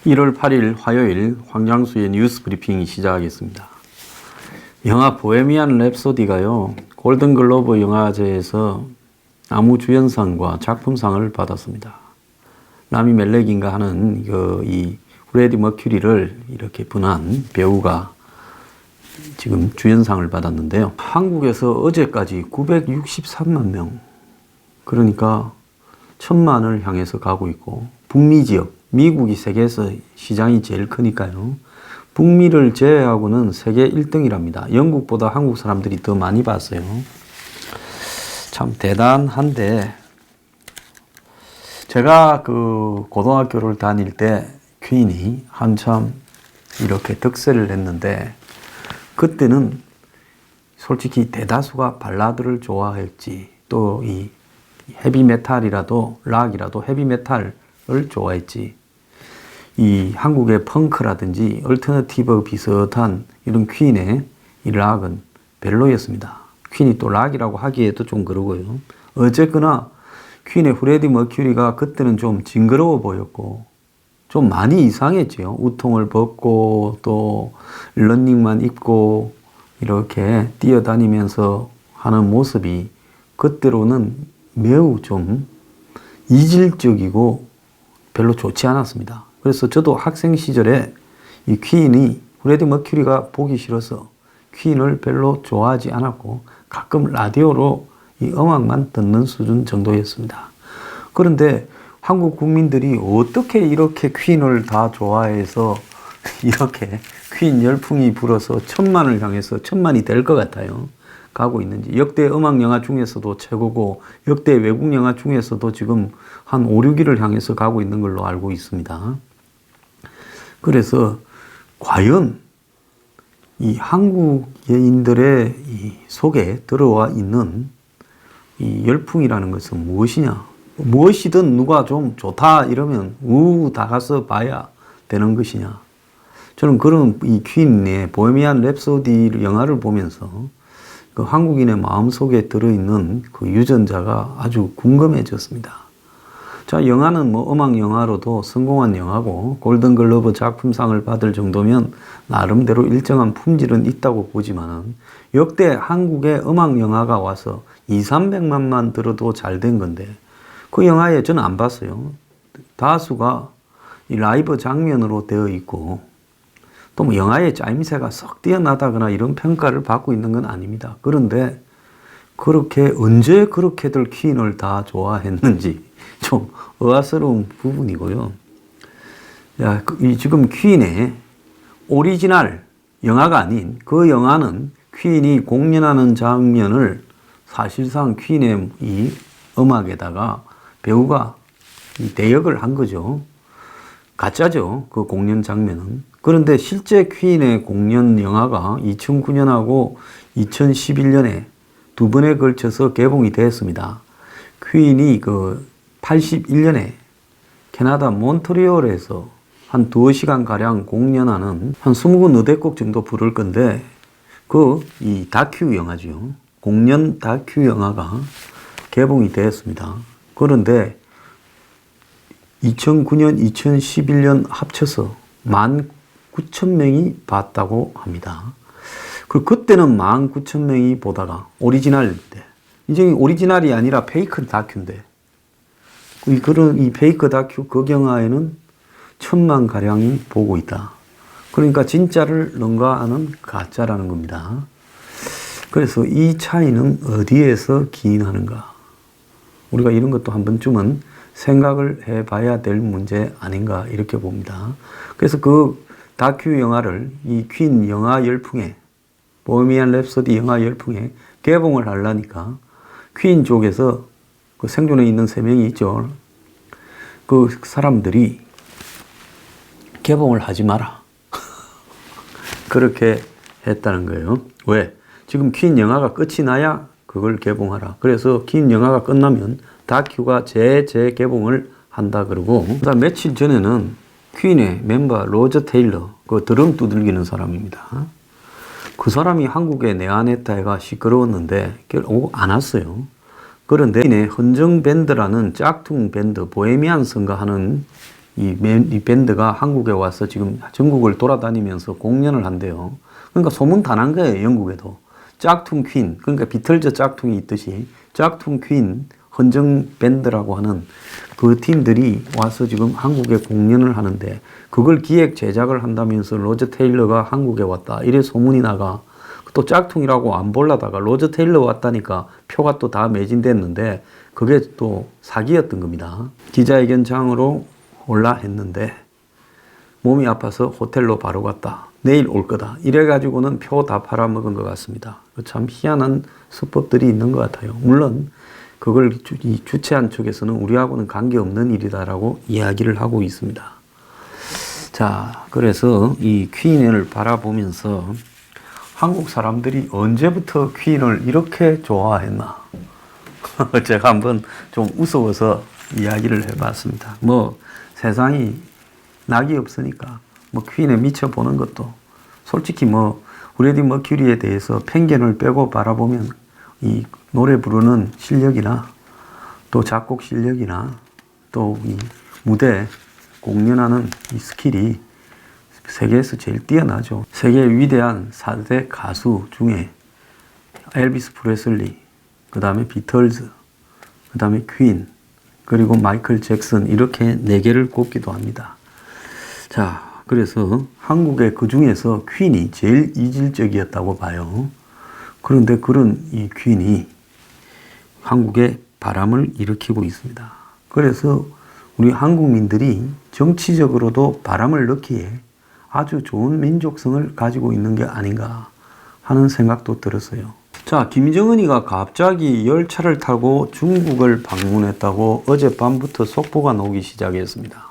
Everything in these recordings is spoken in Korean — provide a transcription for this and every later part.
1월 8일 화요일 황장수의 뉴스 브리핑이 시작하겠습니다. 영화 보헤미안 랩소디가요, 골든글로브 영화제에서 남우주연상과 작품상을 받았습니다. 라미 멜렉인가 하는 이 프레디 머큐리를 이렇게 분한 배우가 지금 주연상을 받았는데요. 한국에서 어제까지 963만 명, 그러니까 1000만을 향해서 가고 있고, 북미 지역, 미국이 세계에서 시장이 제일 크니까요. 북미를 제외하고는 세계 1등이랍니다. 영국보다 한국 사람들이 더 많이 봤어요. 참 대단한데, 제가 그 고등학교를 다닐 때 퀸이 한참 이렇게 득세를 했는데, 그때는 솔직히 대다수가 발라드를 좋아했지, 또 이 헤비메탈이라도 락이라도 헤비메탈을 좋아했지, 이 한국의 펑크라든지 얼터너티브 비슷한 이런 퀸의 이 락은 별로였습니다. 퀸이 또 락이라고 하기에도 좀 그러고요. 어쨌거나 퀸의 프레디 머큐리가 그때는 좀 징그러워 보였고 좀 많이 이상했죠. 우통을 벗고 또 러닝만 입고 이렇게 뛰어다니면서 하는 모습이 그때로는 매우 좀 이질적이고 별로 좋지 않았습니다. 그래서 저도 학생 시절에 이 퀸이 프레디 머큐리가 보기 싫어서 퀸을 별로 좋아하지 않았고 가끔 라디오로 이 음악만 듣는 수준 정도였습니다. 그런데 한국 국민들이 어떻게 이렇게 퀸을 다 좋아해서 이렇게 퀸 열풍이 불어서 1000만을 향해서 1000만이 될 것 같아요. 가고 있는지. 역대 음악 영화 중에서도 최고고 역대 외국 영화 중에서도 지금 한 5, 6위를 향해서 가고 있는 걸로 알고 있습니다. 그래서 과연 이 한국인들의 이 속에 들어와 있는 이 열풍이라는 것은 무엇이냐? 무엇이든 누가 좀 좋다 이러면 다 가서 봐야 되는 것이냐? 저는 그런 이 퀸의 보헤미안 랩소디 영화를 보면서 그 한국인의 마음속에 들어있는 그 유전자가 아주 궁금해졌습니다. 자, 영화는 뭐 음악 영화로도 성공한 영화고 골든글러브 작품상을 받을 정도면 나름대로 일정한 품질은 있다고 보지만 역대 한국의 음악 영화가 와서 200~300만만 들어도 잘 된 건데 그 영화에 저는 안 봤어요. 다수가 이 라이브 장면으로 되어 있고 또 뭐 영화의 짜임새가 썩 뛰어나다거나 이런 평가를 받고 있는 건 아닙니다. 그런데 그렇게 언제 그렇게들 퀸을 다 좋아했는지 좀 의아스러운 부분이고요. 야, 지금 퀸의 오리지널 영화가 아닌 그 영화는 퀸이 공연하는 장면을 사실상 퀸의 이 음악에다가 배우가 이 대역을 한 거죠. 가짜죠. 그 공연 장면은. 그런데 실제 퀸의 공연 영화가 2009년하고 2011년에 두 번에 걸쳐서 개봉이 됐습니다. 퀸이 그 81년에 캐나다 몬트리올에서 한 2시간가량 공연하는 한 20곡 너댓곡 정도 부를 건데 이 다큐 영화죠. 공연 다큐 영화가 개봉이 되었습니다. 그런데 2009년, 2011년 합쳐서 19,000명이 봤다고 합니다. 그리고 그때는 19,000명이 보다가 오리지널 때, 이제 오리지널이 아니라 페이크 다큐인데, 이 페이크 다큐 그 영화에는 1000만 가량이 보고 있다. 그러니까 진짜를 능가하는 가짜라는 겁니다. 그래서 이 차이는 어디에서 기인하는가? 우리가 이런 것도 한 번쯤은 생각을 해봐야 될 문제 아닌가 이렇게 봅니다. 그래서 그 다큐 영화를 이 퀸 영화 열풍에 보헤미안 랩소디 영화 열풍에 개봉을 하려니까 퀸 쪽에서 그 생존에 있는 3명이 있죠. 그 사람들이 개봉을 하지 마라. 그렇게 했다는 거예요. 왜? 지금 퀸 영화가 끝이 나야 그걸 개봉하라. 그래서 퀸 영화가 끝나면 다큐가 재개봉을 한다 그러고, 며칠 전에는 퀸의 멤버 로저 테일러, 그 드럼 두들기는 사람입니다. 그 사람이 한국에 내한했다 해가 시끄러웠는데 결국 안 왔어요. 그런데 퀸의 헌정 밴드라는 짝퉁 밴드 보헤미안 성가하는 이 밴드가 한국에 와서 지금 전국을 돌아다니면서 공연을 한대요. 그러니까 소문 다 난 거예요, 영국에도. 짝퉁 퀸, 그러니까 비틀즈 짝퉁이 있듯이 짝퉁 퀸 헌정 밴드라고 하는 그 팀들이 와서 지금 한국에 공연을 하는데, 그걸 기획 제작을 한다면서 로저 테일러가 한국에 왔다, 이래 소문이 나가. 또 짝퉁이라고 안 보려다가 로저 테일러 왔다니까 표가 또 다 매진됐는데, 그게 또 사기였던 겁니다. 기자회견장으로 올라 했는데 몸이 아파서 호텔로 바로 갔다, 내일 올 거다, 이래가지고는 표 다 팔아먹은 것 같습니다. 참 희한한 수법들이 있는 것 같아요. 물론 그걸 주최한 측에서는 우리하고는 관계없는 일이다라고 이야기를 하고 있습니다. 자, 그래서 이 퀸을 바라보면서 한국 사람들이 언제부터 퀸을 이렇게 좋아했나 제가 한번 좀 무서워서 이야기를 해봤습니다. 뭐 세상이 낙이 없으니까 뭐 퀸에 미쳐보는 것도, 솔직히 뭐 프레디 머큐리에 대해서 편견을 빼고 바라보면 이 노래 부르는 실력이나 또 작곡 실력이나 또 이 무대 공연하는 이 스킬이 세계에서 제일 뛰어나죠. 세계 위대한 4대 가수 중에 엘비스 프레슬리, 그 다음에 비틀즈, 그 다음에 퀸, 그리고 마이클 잭슨, 이렇게 4개를 꼽기도 합니다. 자, 그래서 한국의 그 중에서 퀸이 제일 이질적이었다고 봐요. 그런데 그런 이 퀸이 한국에 바람을 일으키고 있습니다. 그래서 우리 한국민들이 정치적으로도 바람을 넣기에 아주 좋은 민족성을 가지고 있는 게 아닌가 하는 생각도 들었어요. 자, 김정은이가 갑자기 열차를 타고 중국을 방문했다고 어젯밤부터 속보가 나오기 시작했습니다.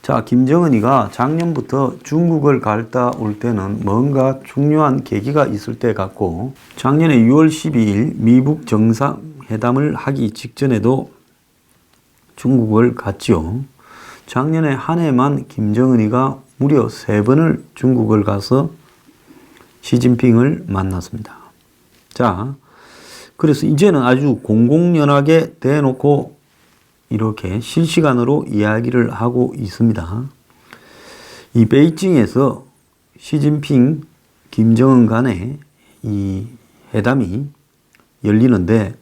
자, 김정은이가 작년부터 중국을 갔다 올 때는 뭔가 중요한 계기가 있을 때 같고, 작년에 6월 12일 미북 정상회담을 하기 직전에도 중국을 갔죠. 작년에 한 해만 김정은이가 무려 3번을 중국을 가서 시진핑을 만났습니다. 자, 그래서 이제는 아주 공공연하게 대놓고 이렇게 실시간으로 이야기를 하고 있습니다. 이 베이징에서 시진핑, 김정은 간의 이 회담이 열리는데,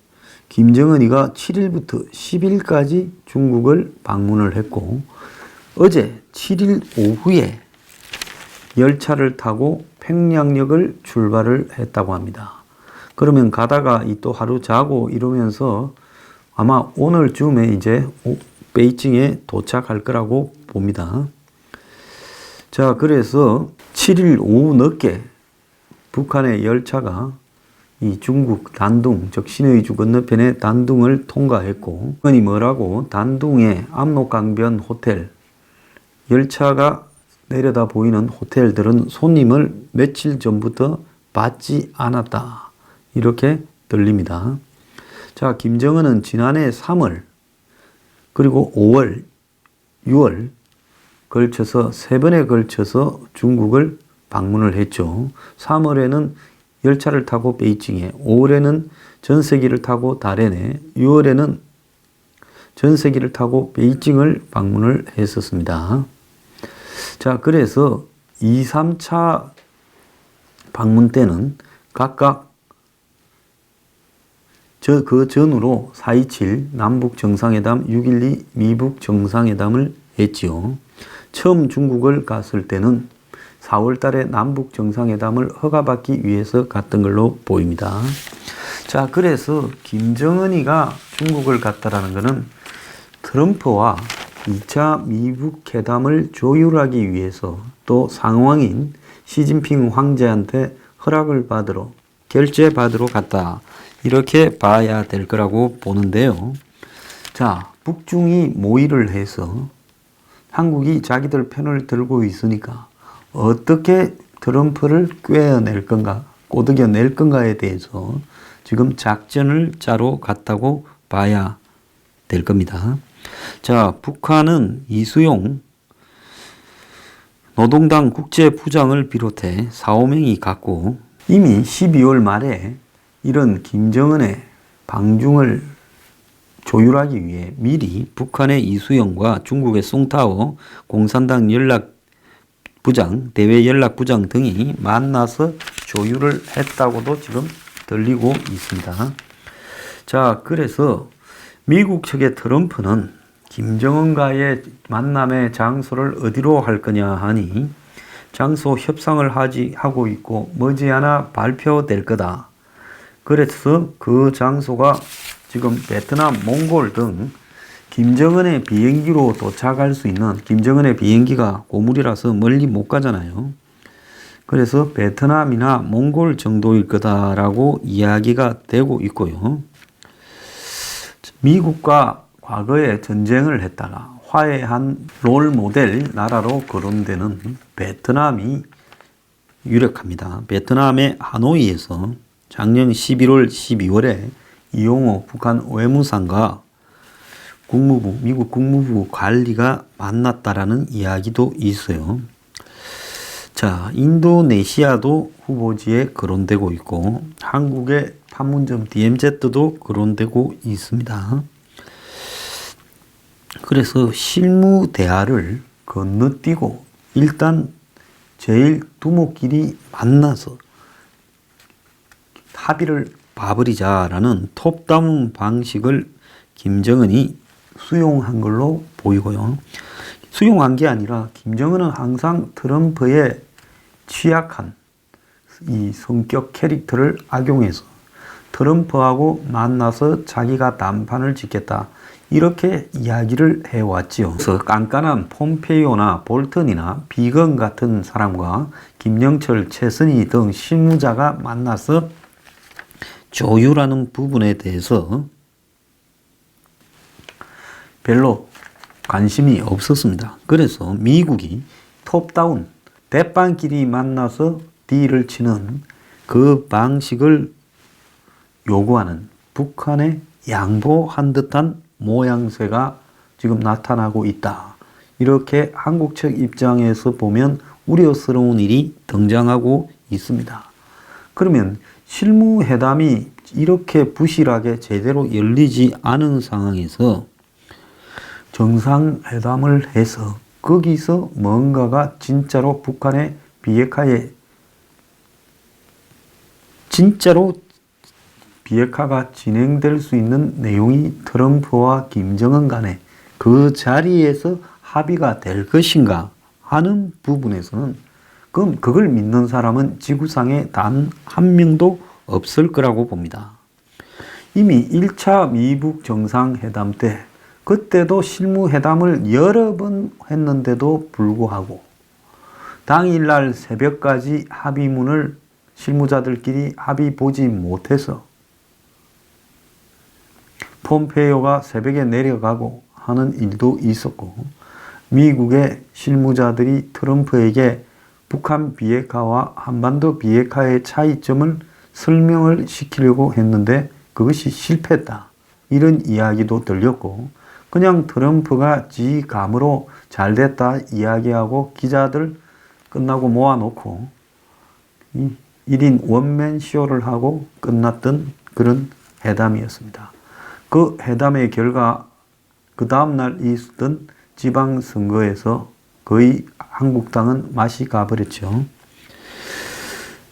김정은이가 7일부터 10일까지 중국을 방문을 했고, 어제 7일 오후에 열차를 타고 평양역을 출발을 했다고 합니다. 그러면 가다가 또 하루 자고 이러면서 아마 오늘쯤에 이제 베이징에 도착할 거라고 봅니다. 자, 그래서 7일 오후 늦게 북한의 열차가 이 중국 단둥, 즉 신의주 건너편의 단둥을 통과했고, 그니 뭐라고 단둥의 압록강변 호텔, 열차가 내려다 보이는 호텔들은 손님을 며칠 전부터 받지 않았다, 이렇게 들립니다. 자, 김정은은 지난해 3월, 그리고 5월, 6월 걸쳐서 3번에 걸쳐서 중국을 방문을 했죠. 3월에는 열차를 타고 베이징에, 5월에는 전세기를 타고 다롄에, 6월에는 전세기를 타고 베이징을 방문을 했었습니다. 자, 그래서 2, 3차 방문 때는 각각 그 전후로 4.27 남북 정상회담, 6.12 미북 정상회담을 했지요. 처음 중국을 갔을 때는 4월 달에 남북 정상회담을 허가받기 위해서 갔던 걸로 보입니다. 자, 그래서 김정은이가 중국을 갔다라는 것은 트럼프와 2차 미북 회담을 조율하기 위해서 또 상황인 시진핑 황제한테 허락을 받으러, 결재받으러 갔다, 이렇게 봐야 될 거라고 보는데요. 자, 북중이 모의를 해서 한국이 자기들 편을 들고 있으니까 어떻게 트럼프를 꿰어낼 건가, 꼬드겨낼 건가에 대해서 지금 작전을 짜러 갔다고 봐야 될 겁니다. 자, 북한은 이수용 노동당 국제부장을 비롯해 4, 5명이 갔고, 이미 12월 말에 이런 김정은의 방중을 조율하기 위해 미리 북한의 이수영과 중국의 송타오 공산당 대외 연락부장 등이 만나서 조율을 했다고도 지금 들리고 있습니다. 자, 그래서 미국 측의 트럼프는 김정은과의 만남의 장소를 어디로 할 거냐 하니 장소 협상을 하고 있고 머지않아 발표될 거다. 그래서 그 장소가 지금 베트남, 몽골 등 김정은의 비행기로 도착할 수 있는, 김정은의 비행기가 고물이라서 멀리 못 가잖아요. 그래서 베트남이나 몽골 정도일 거다라고 이야기가 되고 있고요. 미국과 과거에 전쟁을 했다가 화해한 롤 모델 나라로 거론되는 베트남이 유력합니다. 베트남의 하노이에서 작년 11월, 12월에 이용호 북한 외무상과 미국 국무부 관리가 만났다라는 이야기도 있어요. 자, 인도네시아도 후보지에 거론되고 있고 한국의 판문점 DMZ도 거론되고 있습니다. 그래서 실무 대화를 건너뛰고 일단 제일 두목끼리 만나서 합의를 봐버리자라는 톱다운 방식을 김정은이 수용한 걸로 보이고요. 수용한 게 아니라 김정은은 항상 트럼프의 취약한 이 성격 캐릭터를 악용해서 트럼프하고 만나서 자기가 단판을 짓겠다, 이렇게 이야기를 해왔지요. 그래서 깐깐한 폼페이오나 볼턴이나 비건 같은 사람과 김영철, 최선희 등 실무자가 만나서 조율하는 부분에 대해서 별로 관심이 없었습니다. 그래서 미국이 톱다운 대빵끼리 만나서 딜을 치는 그 방식을 요구하는 북한에 양보한 듯한 모양새가 지금 나타나고 있다. 이렇게 한국 측 입장에서 보면 우려스러운 일이 등장하고 있습니다. 그러면 실무회담이 이렇게 부실하게 제대로 열리지 않은 상황에서 정상회담을 해서 거기서 뭔가가 진짜로 북한의 비핵화에 진짜로 비핵화가 진행될 수 있는 내용이 트럼프와 김정은 간에 그 자리에서 합의가 될 것인가 하는 부분에서는 그럼 그걸 믿는 사람은 지구상에 단 한 명도 없을 거라고 봅니다. 이미 1차 미북 정상회담 때 그때도 실무회담을 여러 번 했는데도 불구하고 당일날 새벽까지 합의문을 실무자들끼리 합의 보지 못해서 폼페이오가 새벽에 내려가고 하는 일도 있었고, 미국의 실무자들이 트럼프에게 북한 비핵화와 한반도 비핵화의 차이점을 설명을 시키려고 했는데 그것이 실패했다, 이런 이야기도 들렸고, 그냥 트럼프가 지 감으로 잘됐다 이야기하고 기자들 끝나고 모아놓고 1인 원맨 쇼를 하고 끝났던 그런 회담이었습니다. 그 회담의 결과 그 다음날 있었던 지방선거에서 거의 한국당은 맛이 가버렸죠.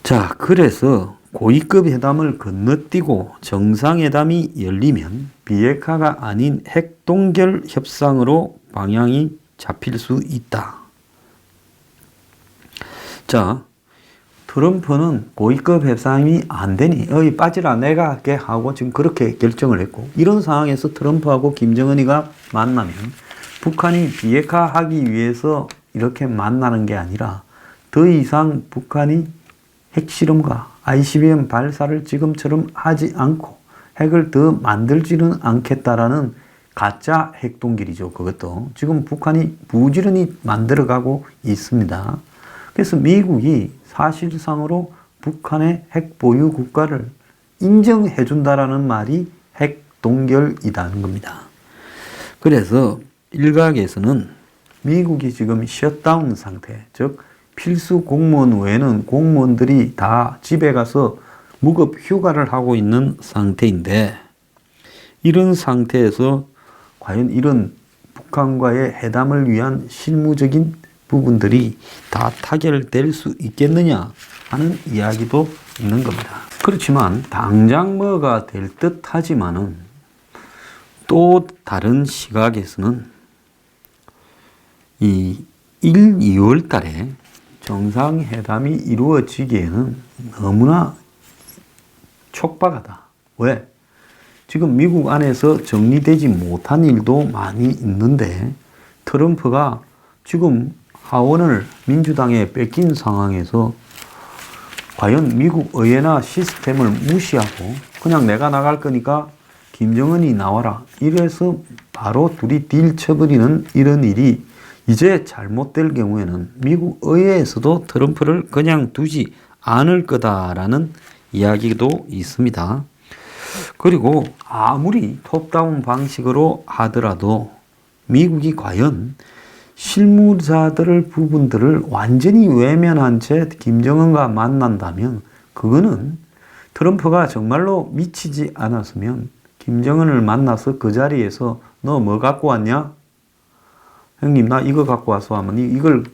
자, 그래서 고위급 회담을 건너뛰고 정상회담이 열리면 비핵화가 아닌 핵동결 협상으로 방향이 잡힐 수 있다. 자, 트럼프는 고위급 협상이 안 되니 여기 빠지라 내가 할게 하고 지금 그렇게 결정을 했고, 이런 상황에서 트럼프하고 김정은이가 만나면 북한이 비핵화하기 위해서 이렇게 만나는 게 아니라 더 이상 북한이 핵실험과 ICBM 발사를 지금처럼 하지 않고 핵을 더 만들지는 않겠다라는 가짜 핵동결이죠. 그것도 지금 북한이 부지런히 만들어가고 있습니다. 그래서 미국이 사실상으로 북한의 핵 보유 국가를 인정해 준다라는 말이 핵동결이라는 겁니다. 그래서 일각에서는 미국이 지금 셧다운 상태, 즉 필수 공무원 외에는 공무원들이 다 집에 가서 무급 휴가를 하고 있는 상태인데, 이런 상태에서 과연 이런 북한과의 회담을 위한 실무적인 부분들이 다 타결될 수 있겠느냐 하는 이야기도 있는 겁니다. 그렇지만 당장 뭐가 될 듯 하지만은 또 다른 시각에서는 이 1, 2월 달에 정상회담이 이루어지기에는 너무나 촉박하다. 왜? 지금 미국 안에서 정리되지 못한 일도 많이 있는데 트럼프가 지금 하원을 민주당에 뺏긴 상황에서 과연 미국 의회나 시스템을 무시하고 그냥 내가 나갈 거니까 김정은이 나와라. 이래서 바로 둘이 딜 쳐버리는 이런 일이 이제 잘못될 경우에는 미국 의회에서도 트럼프를 그냥 두지 않을 거다라는 이야기도 있습니다. 그리고 아무리 톱다운 방식으로 하더라도 미국이 과연 실무자들 부분들을 완전히 외면한 채 김정은과 만난다면 그거는 트럼프가 정말로 미치지 않았으면 김정은을 만나서 그 자리에서 너 뭐 갖고 왔냐? 형님 나 이거 갖고 와서 하면 이걸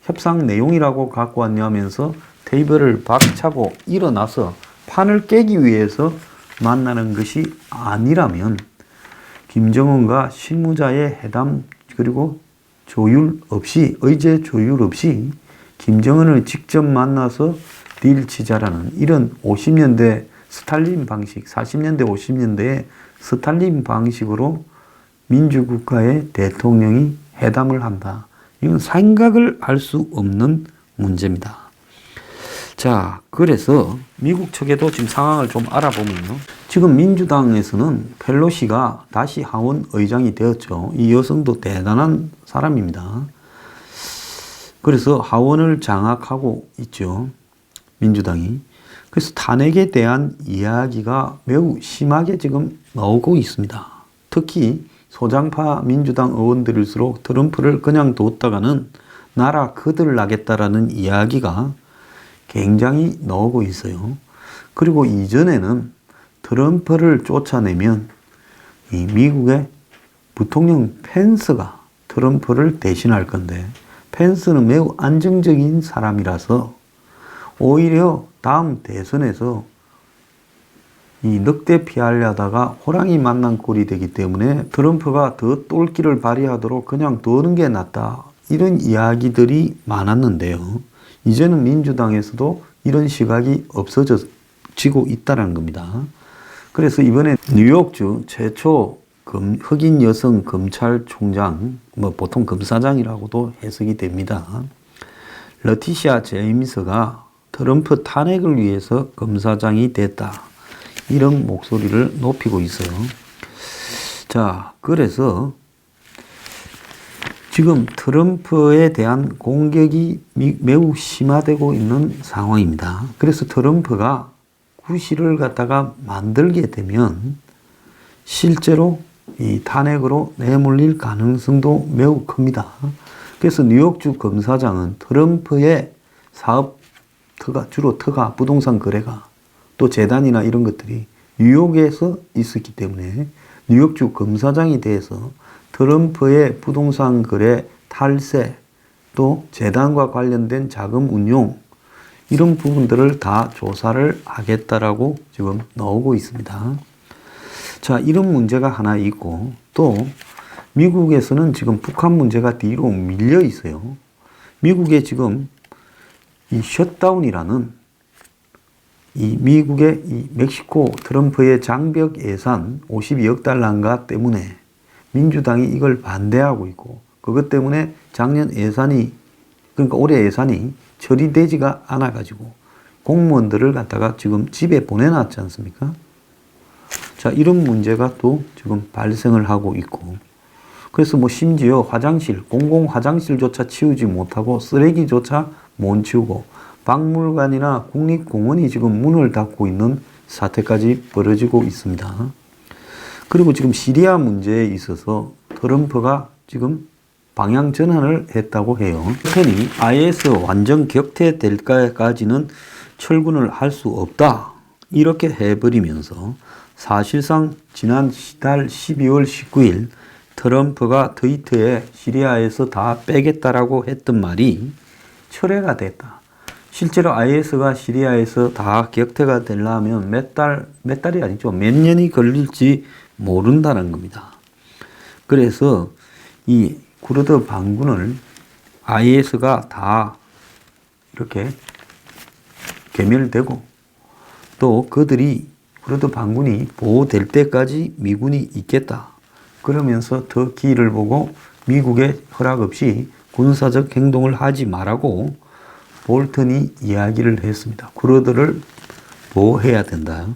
협상 내용이라고 갖고 왔냐 하면서 테이블을 박차고 일어나서 판을 깨기 위해서 만나는 것이 아니라면 김정은과 실무자의 회담 그리고 조율 없이 의제 조율 없이 김정은을 직접 만나서 딜 치자라는 이런 50년대 스탈린 방식 40년대 50년대의 스탈린 방식으로 민주국가의 대통령이 회담을 한다. 이건 생각을 할 수 없는 문제입니다. 자, 그래서 미국 측에도 지금 상황을 좀 알아보면요. 지금 민주당에서는 펠로시가 다시 하원 의장이 되었죠. 이 여성도 대단한 사람입니다. 그래서 하원을 장악하고 있죠. 민주당이. 그래서 탄핵에 대한 이야기가 매우 심하게 지금 나오고 있습니다. 특히 소장파 민주당 의원들일수록 트럼프를 그냥 뒀다가는 나라 그들 나겠다라는 이야기가 굉장히 나오고 있어요. 그리고 이전에는 트럼프를 쫓아내면 이 미국의 부통령 펜스가 트럼프를 대신할 건데 펜스는 매우 안정적인 사람이라서 오히려 다음 대선에서 이 늑대 피하려다가 호랑이 만난 꼴이 되기 때문에 트럼프가 더 똘끼를 발휘하도록 그냥 두는 게 낫다. 이런 이야기들이 많았는데요. 이제는 민주당에서도 이런 시각이 없어지고 있다는 겁니다. 그래서 이번에 뉴욕주 최초 흑인 여성 검찰총장, 보통 검사장이라고도 해석이 됩니다. 러티시아 제임스가 트럼프 탄핵을 위해서 검사장이 됐다. 이런 목소리를 높이고 있어요. 자, 그래서 지금 트럼프에 대한 공격이 매우 심화되고 있는 상황입니다. 그래서 트럼프가 구실을 갖다가 만들게 되면 실제로 이 탄핵으로 내몰릴 가능성도 매우 큽니다. 그래서 뉴욕주 검사장은 트럼프의 사업 주로 터가 부동산 거래가 또 재단이나 이런 것들이 뉴욕에서 있었기 때문에 뉴욕주 검사장이 돼서 트럼프의 부동산 거래 탈세 또 재단과 관련된 자금 운용 이런 부분들을 다 조사를 하겠다라고 지금 나오고 있습니다. 자, 이런 문제가 하나 있고 또 미국에서는 지금 북한 문제가 뒤로 밀려 있어요. 미국에 지금 이 셧다운이라는 이 미국의 이 멕시코 트럼프의 장벽 예산 52억 달러인가 때문에 민주당이 이걸 반대하고 있고 그것 때문에 작년 예산이 그러니까 올해 예산이 처리되지가 않아 가지고 공무원들을 갖다가 지금 집에 보내놨지 않습니까? 자, 이런 문제가 또 지금 발생을 하고 있고 그래서 심지어 화장실, 공공 화장실조차 치우지 못하고 쓰레기조차 못 치우고 박물관이나 국립공원이 지금 문을 닫고 있는 사태까지 벌어지고 있습니다. 그리고 지금 시리아 문제에 있어서 트럼프가 지금 방향 전환을 했다고 해요. 편이 IS 완전 격퇴될 때까지는 철군을 할 수 없다. 이렇게 해버리면서 사실상 지난 달 12월 19일 트럼프가 트위터에 시리아에서 다 빼겠다라고 했던 말이 철회가 됐다. 실제로 IS가 시리아에서 다 격퇴가 되려면 몇 달이 아니죠. 몇 년이 걸릴지 모른다는 겁니다. 그래서 이 쿠르드 반군을 IS가 다 이렇게 괴멸되고 또 그들이 쿠르드 반군이 보호될 때까지 미군이 있겠다. 그러면서 더 기회를 보고 미국의 허락 없이 군사적 행동을 하지 말라고 볼턴이 이야기를 했습니다. 쿠르드를 보호해야 된다.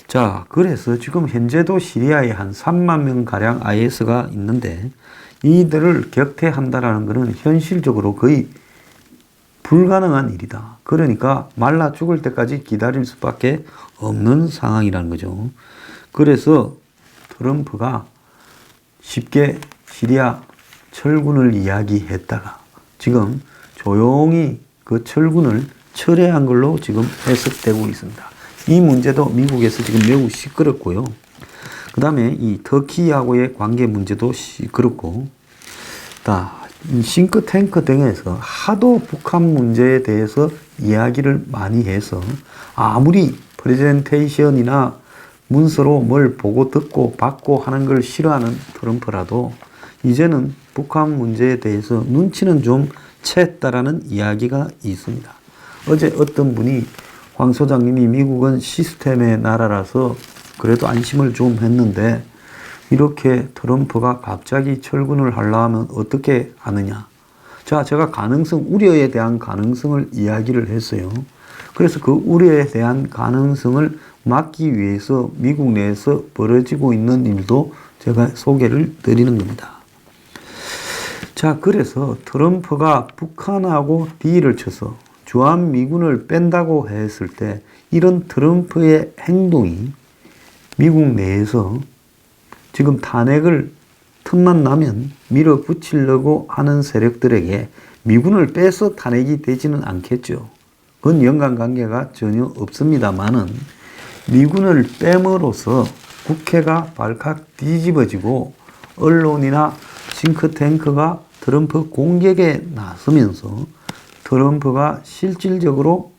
자, 그래서 지금 현재도 시리아에 한 3만 명 가량 IS가 있는데 이들을 격퇴한다라는 것은 현실적으로 거의 불가능한 일이다. 그러니까 말라 죽을 때까지 기다릴 수밖에 없는 상황이라는 거죠. 그래서 트럼프가 쉽게 시리아 철군을 이야기했다가 지금 조용히 그 철군을 철회한 걸로 지금 해석되고 있습니다. 이 문제도 미국에서 지금 매우 시끄럽고요. 그 다음에 이 터키하고의 관계 문제도 시끄럽고, 싱크탱크 등에서 하도 북한 문제에 대해서 이야기를 많이 해서 아무리 프레젠테이션이나 문서로 뭘 보고 듣고 받고 하는 걸 싫어하는 트럼프라도 이제는 북한 문제에 대해서 눈치는 좀 챘다라는 이야기가 있습니다. 어제 어떤 분이 황 소장님이 미국은 시스템의 나라라서 그래도 안심을 좀 했는데 이렇게 트럼프가 갑자기 철군을 하려면 어떻게 하느냐. 자, 제가 우려에 대한 가능성을 이야기를 했어요. 그래서 그 우려에 대한 가능성을 막기 위해서 미국 내에서 벌어지고 있는 일도 제가 소개를 드리는 겁니다. 자, 그래서 트럼프가 북한하고 딜을 쳐서 주한미군을 뺀다고 했을 때 이런 트럼프의 행동이 미국 내에서 지금 탄핵을 틈만 나면 밀어붙이려고 하는 세력들에게 미군을 빼서 탄핵이 되지는 않겠죠. 그건 연관관계가 전혀 없습니다만은 미군을 뺨으로써 국회가 발칵 뒤집어지고 언론이나 싱크탱크가 트럼프 공격에 나서면서 트럼프가 실질적으로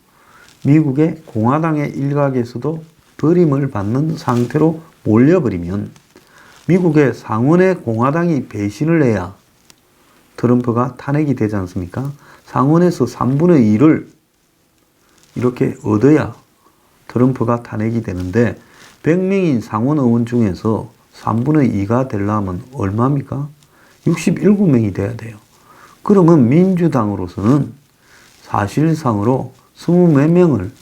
미국의 공화당의 일각에서도 버림을 받는 상태로 몰려버리면 미국의 상원의 공화당이 배신을 해야 트럼프가 탄핵이 되지 않습니까? 상원에서 3분의 1을 이렇게 얻어야 트럼프가 탄핵이 되는데 100명인 상원 의원 중에서 3분의 2가 되려면 얼마입니까? 67명이 돼야 돼요. 그러면 민주당으로서는 사실상으로 20몇 명을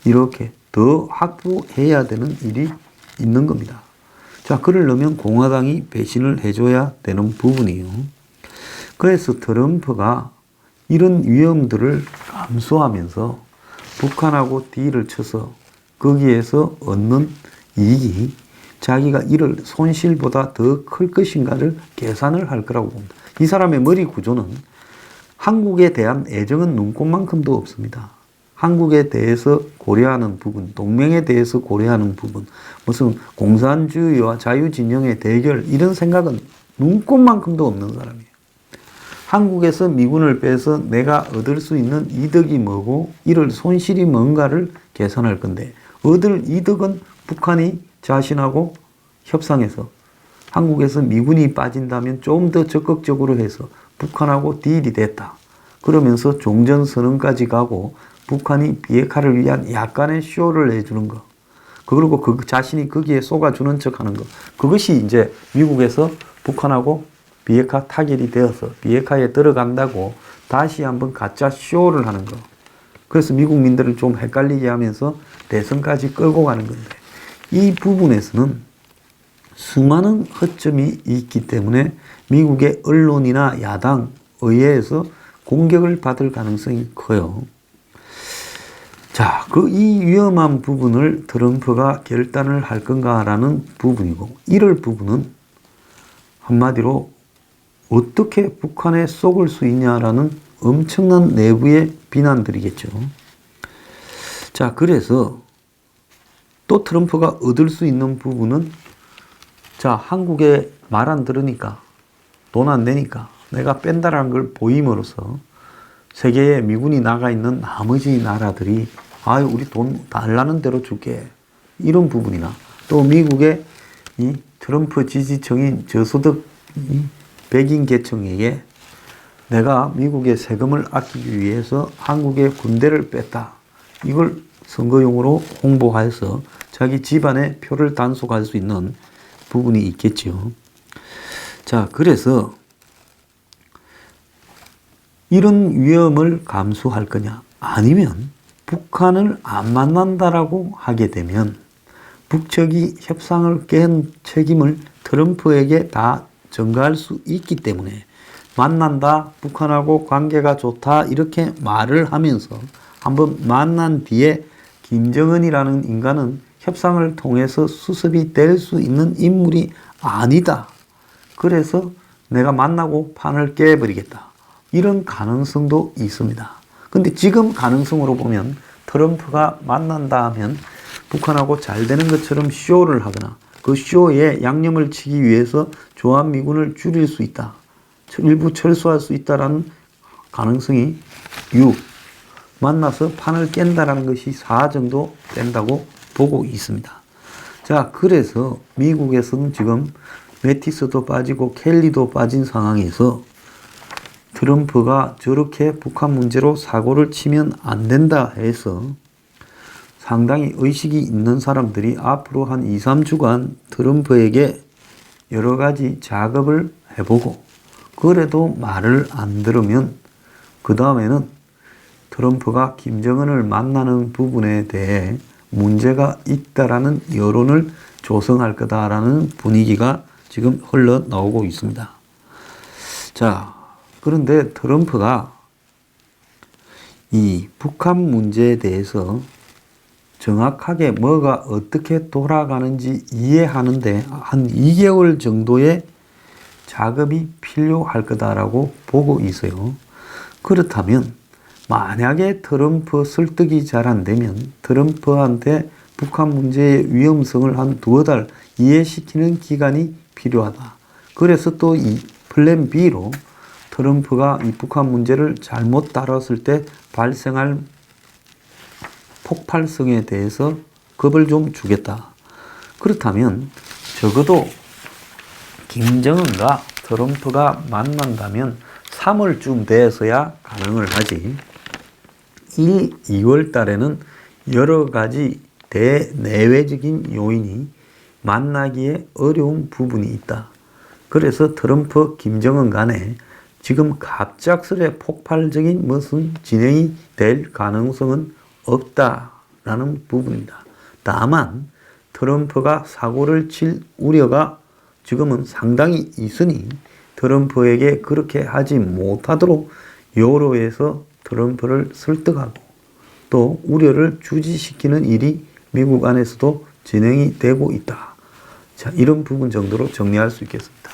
이렇게 더 확보해야 되는 일이 있는 겁니다. 자, 그러려면 공화당이 배신을 해줘야 되는 부분이에요. 그래서 트럼프가 이런 위험들을 감수하면서 북한하고 딜을 쳐서 거기에서 얻는 이익이 자기가 이를 손실보다 더 클 것인가를 계산을 할 거라고 봅니다. 이 사람의 머리 구조는 한국에 대한 애정은 눈꼽만큼도 없습니다. 한국에 대해서 고려하는 부분, 동맹에 대해서 고려하는 부분, 무슨 공산주의와 자유진영의 대결 이런 생각은 눈꼽만큼도 없는 사람이에요. 한국에서 미군을 빼서 내가 얻을 수 있는 이득이 뭐고 이를 손실이 뭔가를 계산할 건데 얻을 이득은 북한이 자신하고 협상해서 한국에서 미군이 빠진다면 좀 더 적극적으로 해서 북한하고 딜이 됐다. 그러면서 종전선언까지 가고 북한이 비핵화를 위한 약간의 쇼를 해주는 거. 그리고 그 자신이 거기에 속아주는 척 하는 거. 그것이 이제 미국에서 북한하고 비핵화 타결이 되어서 비핵화에 들어간다고 다시 한번 가짜 쇼를 하는 거. 그래서 미국민들을 좀 헷갈리게 하면서 대선까지 끌고 가는 건데 이 부분에서는 수많은 허점이 있기 때문에 미국의 언론이나 야당, 의회에서 공격을 받을 가능성이 커요. 자, 이 위험한 부분을 트럼프가 결단을 할 건가라는 부분이고, 이럴 부분은 한마디로 어떻게 북한에 속을 수 있냐라는 엄청난 내부의 비난들이겠죠. 자, 그래서 또 트럼프가 얻을 수 있는 부분은 자, 한국에 말 안 들으니까 돈 안 내니까 내가 뺀다라는 걸 보임으로써 세계에 미군이 나가 있는 나머지 나라들이 아유, 우리 돈 달라는 대로 줄게. 이런 부분이나 또 미국의 이 트럼프 지지층인 저소득 백인 계층에게 내가 미국의 세금을 아끼기 위해서 한국의 군대를 뺐다. 이걸 선거용으로 홍보해서 자기 집안의 표를 단속할 수 있는 부분이 있겠죠. 자, 그래서 이런 위험을 감수할 거냐? 아니면 북한을 안 만난다라고 하게 되면 북측이 협상을 깬 책임을 트럼프에게 다 전가할 수 있기 때문에 만난다, 북한하고 관계가 좋다 이렇게 말을 하면서 한번 만난 뒤에 김정은이라는 인간은 협상을 통해서 수습이 될 수 있는 인물이 아니다. 그래서 내가 만나고 판을 깨버리겠다. 이런 가능성도 있습니다. 근데 지금 가능성으로 보면 트럼프가 만난다 하면 북한하고 잘 되는 것처럼 쇼를 하거나 그 쇼에 양념을 치기 위해서 주한미군을 줄일 수 있다. 일부 철수할 수 있다라는 가능성이 6. 만나서 판을 깬다라는 것이 4 정도 된다고 보고 있습니다. 자, 그래서 미국에서는 지금 매티스도 빠지고 켈리도 빠진 상황에서 트럼프가 저렇게 북한 문제로 사고를 치면 안 된다 해서 상당히 의식이 있는 사람들이 앞으로 한 2, 3주간 트럼프에게 여러 가지 작업을 해보고 그래도 말을 안 들으면 그 다음에는 트럼프가 김정은을 만나는 부분에 대해 문제가 있다라는 여론을 조성할 거다라는 분위기가 지금 흘러나오고 있습니다. 자, 그런데 트럼프가 이 북한 문제에 대해서 정확하게 뭐가 어떻게 돌아가는지 이해하는데 한 2개월 정도의 작업이 필요할 거다라고 보고 있어요. 그렇다면 만약에 트럼프 설득이 잘 안 되면 트럼프한테 북한 문제의 위험성을 한 2달 이해시키는 기간이 필요하다. 그래서 또 이 플랜 B로 트럼프가 이 북한 문제를 잘못 다뤘을 때 발생할 폭발성에 대해서 겁을 좀 주겠다. 그렇다면 적어도 김정은과 트럼프가 만난다면 3월쯤 돼서야 가능을 하지. 2월 달에는 여러 가지 대내외적인 요인이 만나기에 어려운 부분이 있다. 그래서 트럼프, 김정은 간에 지금 갑작스레 폭발적인 무슨 진행이 될 가능성은 없다라는 부분입니다. 다만 트럼프가 사고를 칠 우려가 지금은 상당히 있으니 트럼프에게 그렇게 하지 못하도록 여로에서 트럼프를 설득하고 또 우려를 주지시키는 일이 미국 안에서도 진행이 되고 있다. 자, 이런 부분 정도로 정리할 수 있겠습니다.